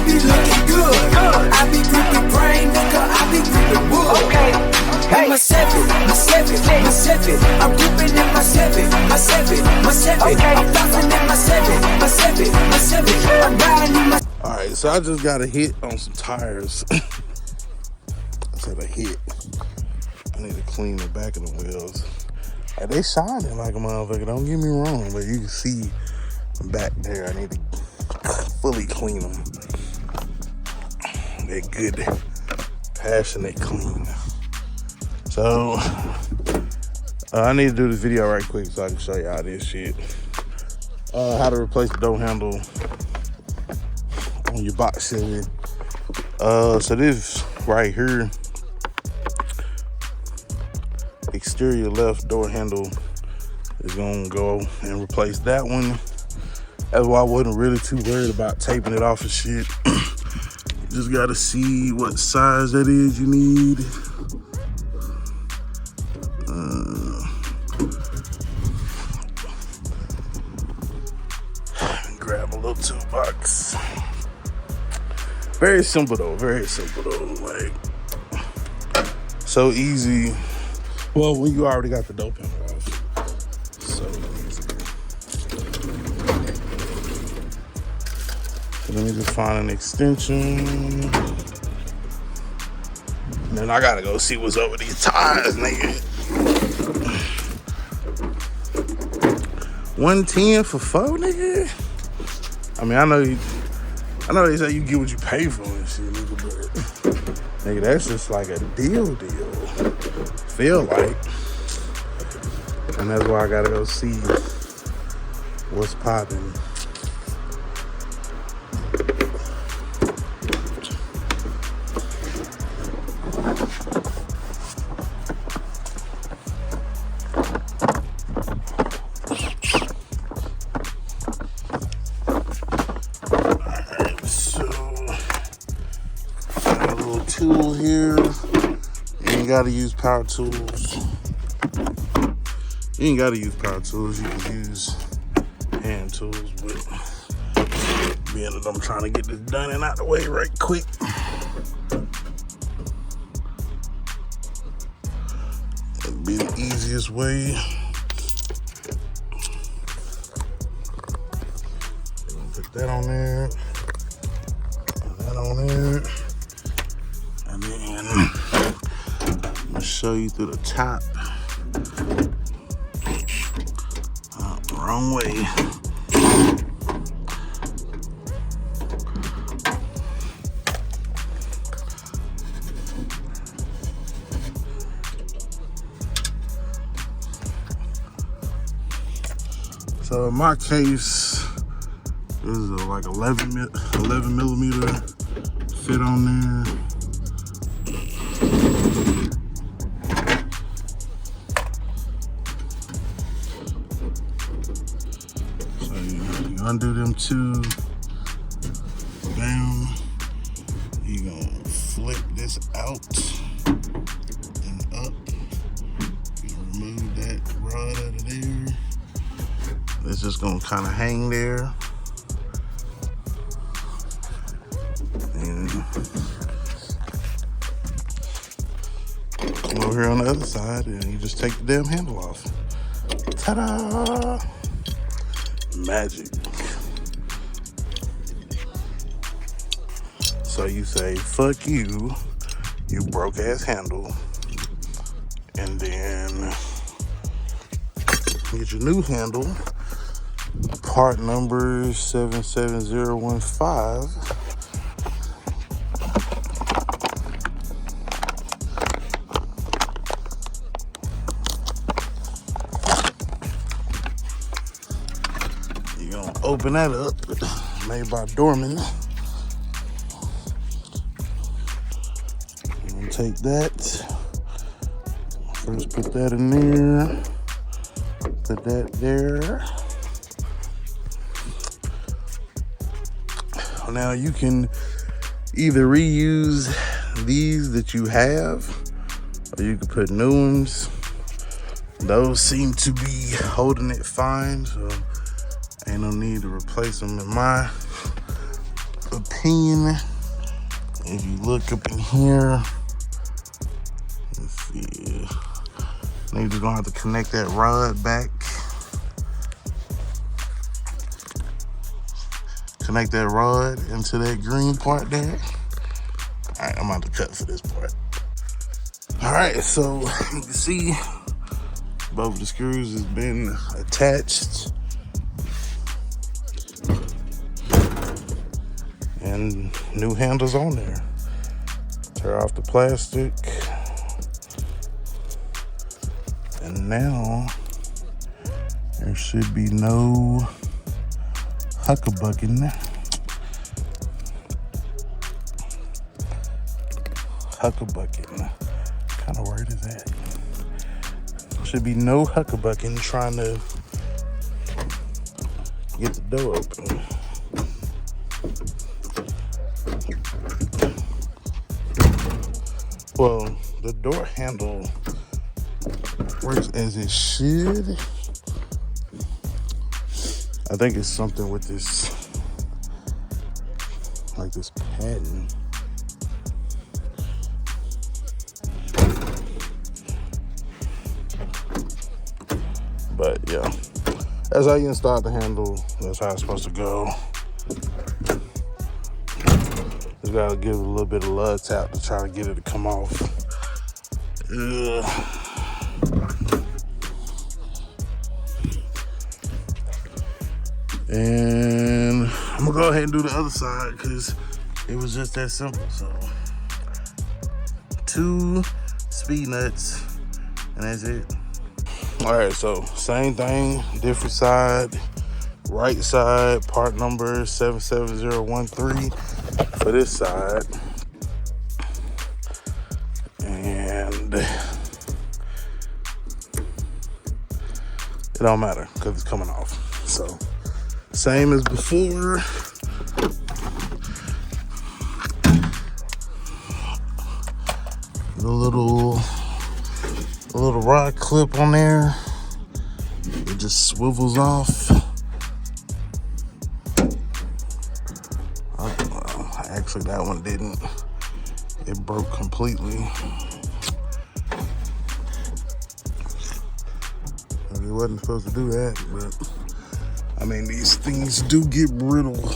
be looking good. I be gripping brain, nigga, I be gripping wood. Okay. Hey, my Chevy, I'm gripping in my Chevy. Okay. I'm flossing in my Chevy. I'm riding in my. All right, so I just got a hit on some tires. I said a hit. I need to clean the back of the wheels. Like, they shining like a motherfucker, don't get me wrong, but you can see back there. I need to fully clean them. They're good, passionate clean. So, I need to do this video right quick so I can show y'all this shit. How to replace the door handle on your box Chevy. So this right here, exterior left door handle is gonna go and replace that one. That's why I wasn't really too worried about taping it off and shit. Just gotta see what size that is you need. Grab a little toolbox. Very simple though, like, so easy. Well, when you already got the dope handle off, so easy. So let me just find an extension. And then I gotta go see what's over these tires, nigga. 110 for 4, nigga. I mean, I know they say you get what you pay for and shit, nigga, but nigga, that's just like a deal. Feel like. And that's why I gotta go see what's popping. Tool here. You ain't gotta use power tools. You can use hand tools, but being that I'm trying to get this done and out the way right quick. It'd be the easiest way. Put that on there. Put that on there. And then I'm gonna show you through the top. Wrong way. So in my case, this is like 11 millimeter fit on there. Undo them two, bam. You gonna flip this out and up. You remove that rod out of there. It's just gonna kind of hang there. And come over here on the other side and you just take the damn handle off. Ta-da! Magic. So you say, fuck you, you broke ass handle, and then get your new handle, part number 77015. You're gonna open that up, made by Dorman. Take that, first put that in there, put that there. Now you can either reuse these that you have, or you can put new ones. Those seem to be holding it fine, so ain't no need to replace them in my opinion. opinion, if you look up in here, let's see, niggas gonna have to connect that rod back. Connect that rod into that green part there. All right, I'm about to cut for this part. All right, so you can see both the screws has been attached. And new handles on there. Tear off the plastic. And now there should be no huckabucking. Huckabucking. What kind of word is that? Should be no huckabucking trying to get the door open. Well, the door handle works as it should. I think it's something with this, like this padding. But yeah, that's how you install the handle. That's how it's supposed to go. Just gotta give it a little bit of love tap to try to get it to come off. And I'm gonna go ahead and do the other side because it was just that simple. So 2 speed nuts and that's it. All right, so same thing, different side. Right side, part number 77013 for this side. And it don't matter because it's coming off. So same as before. The little rod clip on there. It just swivels off. Actually, that one didn't. It broke completely. It wasn't supposed to do that, but I mean, these things do get brittle.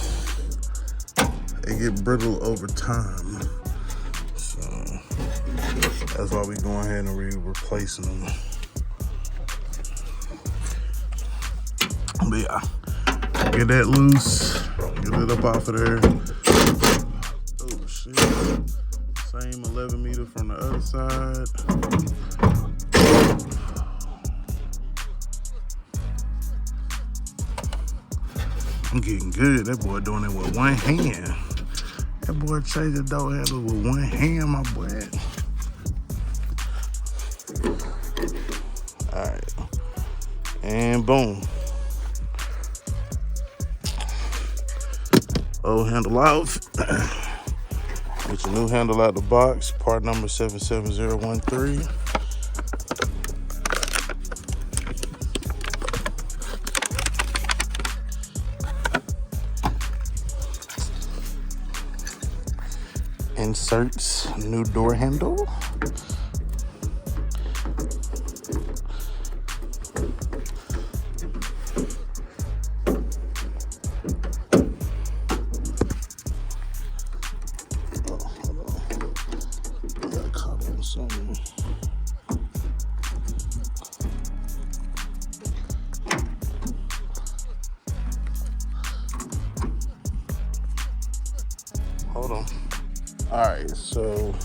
They get brittle over time. So that's why we going ahead and replacing them. But yeah, get that loose, get it up off of there. Oh shit. Same 11 meter from the other side. I'm getting good. That boy doing it with one hand. That boy changed the door handle with one hand, my boy. All right. And boom. Old handle off. Get your new handle out the box. Part number 77013. Inserts new door handle. Hold on. All right, so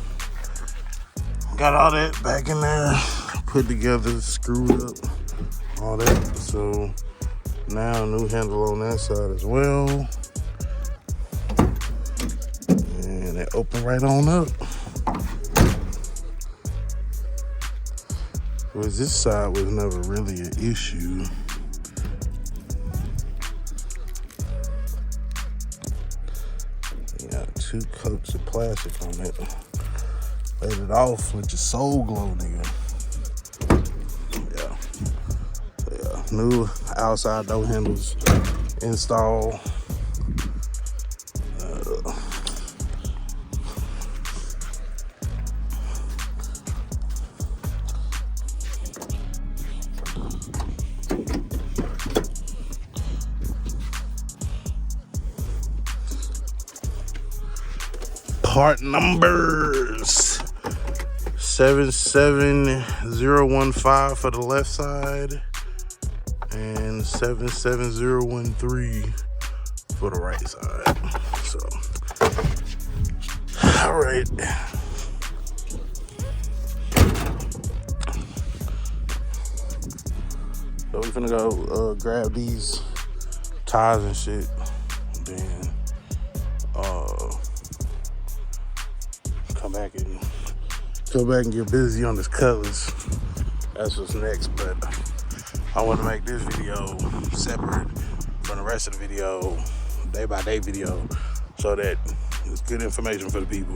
got all that back in there, put together, screwed up, all that. So now new handle on that side as well. And it opened right on up. Whereas this side was never really an issue. You got 2 coats of plastic on it. Let it off with your soul glow, nigga. Yeah. So yeah, new outside door handles install. part numbers. 77015 for the left side and 77013 for the right side. So, all right. So we finna go grab these tires and shit. Then come back and get busy on this Cutlass. That's what's next. But I want to make this video separate from the rest of the video, day by day video, so that it's good information for the people.